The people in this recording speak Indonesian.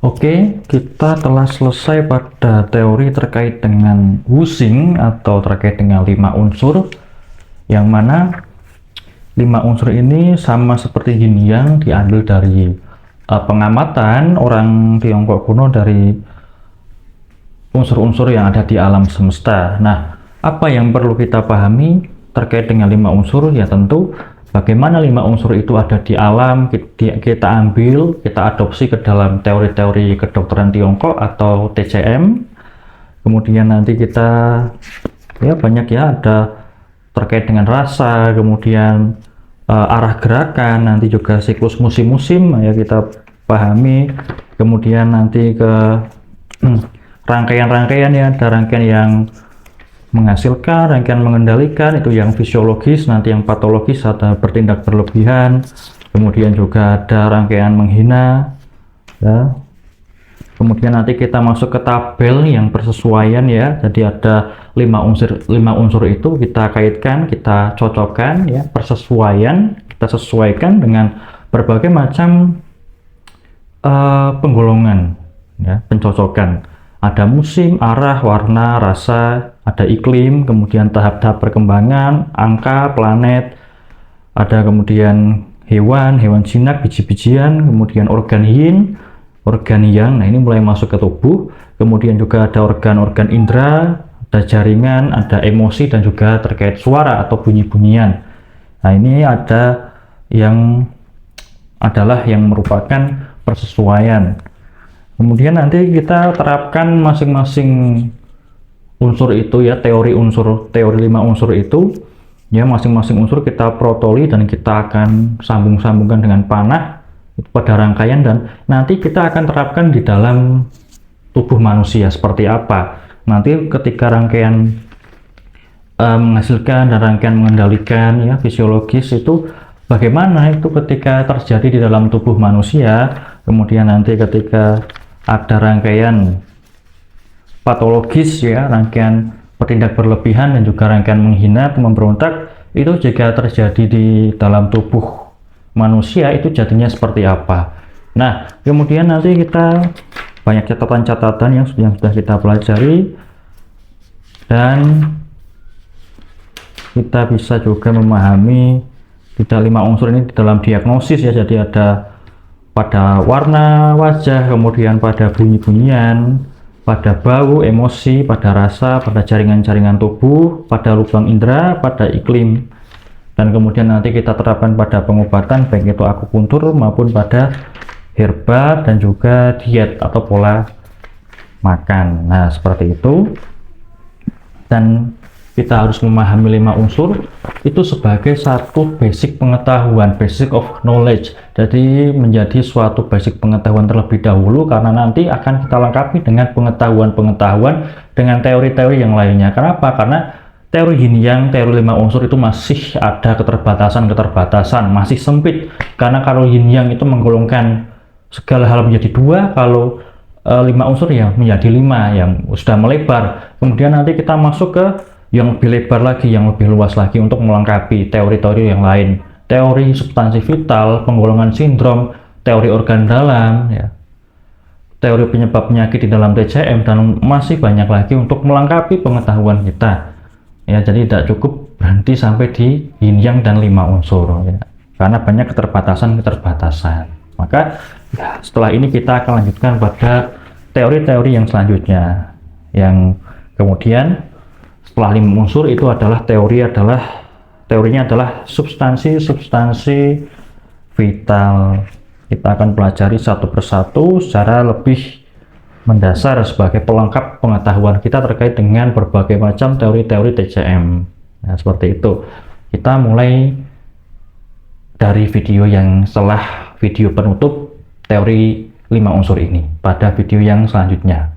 Oke, kita telah selesai pada teori terkait dengan Wusing atau terkait dengan 5 unsur, yang mana 5 unsur ini sama seperti yin yang diambil dari pengamatan orang Tiongkok kuno dari unsur-unsur yang ada di alam semesta. Nah, apa yang perlu kita pahami terkait dengan 5 unsur? Ya tentu bagaimana 5 unsur itu ada di alam, kita ambil, kita adopsi ke dalam teori-teori kedokteran Tiongkok atau TCM. Kemudian nanti kita banyak ada terkait dengan rasa, kemudian arah gerakan, nanti juga siklus musim-musim ya kita pahami. Kemudian nanti ke rangkaian-rangkaian ya, ada rangkaian yang menghasilkan, rangkaian mengendalikan, itu yang fisiologis, nanti yang patologis ada bertindak berlebihan, kemudian juga ada rangkaian menghina ya. Kemudian nanti kita masuk ke tabel yang persesuaian ya, jadi ada 5 unsur itu kita kaitkan, kita cocokkan ya, persesuaian, kita sesuaikan dengan berbagai macam penggolongan ya, pencocokan. Ada musim, arah, warna, rasa, ada iklim, kemudian tahap-tahap perkembangan, angka, planet, ada kemudian hewan jinak, biji-bijian, kemudian organ yin, organ yang. Nah, ini mulai masuk ke tubuh. Kemudian juga ada organ-organ indera, ada jaringan, ada emosi, dan juga terkait suara atau bunyi-bunyian. Nah, ini ada yang adalah yang merupakan persesuaian. Kemudian nanti kita terapkan masing-masing unsur itu ya, teori 5 unsur itu ya, masing-masing unsur kita protoli dan kita akan sambung-sambungkan dengan panah itu pada rangkaian, dan nanti kita akan terapkan di dalam tubuh manusia seperti apa. Nanti ketika rangkaian menghasilkan dan rangkaian mengendalikan ya, fisiologis itu bagaimana itu ketika terjadi di dalam tubuh manusia. Kemudian nanti ketika ada rangkaian patologis ya, rangkaian bertindak berlebihan dan juga rangkaian menghina atau memberontak, itu jika terjadi di dalam tubuh manusia itu jadinya seperti apa. Nah, kemudian nanti kita banyak catatan-catatan yang sudah kita pelajari, dan kita bisa juga memahami tidak 5 unsur ini di dalam diagnosis ya. Jadi ada pada warna wajah, kemudian pada bunyi-bunyian, pada bau, emosi, pada rasa, pada jaringan-jaringan tubuh, pada lubang indera, pada iklim. Dan kemudian nanti kita terapkan pada pengobatan, baik itu akupuntur maupun pada herba dan juga diet atau pola makan. Nah, seperti itu. Dan kita harus memahami 5 unsur itu sebagai satu basic pengetahuan, basic of knowledge. Jadi menjadi suatu basic pengetahuan terlebih dahulu, karena nanti akan kita lengkapi dengan pengetahuan-pengetahuan dengan teori-teori yang lainnya. Kenapa? Karena teori yin yang, teori 5 unsur itu masih ada keterbatasan, masih sempit. Karena kalau yin yang itu menggolongkan segala hal menjadi 2, kalau 5 unsur ya menjadi 5, yang sudah melebar. Kemudian nanti kita masuk ke yang lebih lebar lagi, yang lebih luas lagi untuk melengkapi teori-teori yang lain. Teori substansi vital, penggolongan sindrom, teori organ dalam, ya, teori penyebab penyakit di dalam TCM, dan masih banyak lagi untuk melengkapi pengetahuan kita. Ya, jadi tidak cukup berhenti sampai di yin yang dan 5 unsur ya, karena banyak keterbatasan. Maka ya, setelah ini kita akan lanjutkan pada teori-teori yang selanjutnya, yang kemudian setelah 5 unsur itu adalah teorinya adalah substansi vital. Kita akan pelajari satu persatu secara lebih mendasar sebagai pelengkap pengetahuan kita terkait dengan berbagai macam teori-teori TCM. Nah, seperti itu. Kita mulai dari video yang setelah video penutup teori 5 unsur ini pada video yang selanjutnya.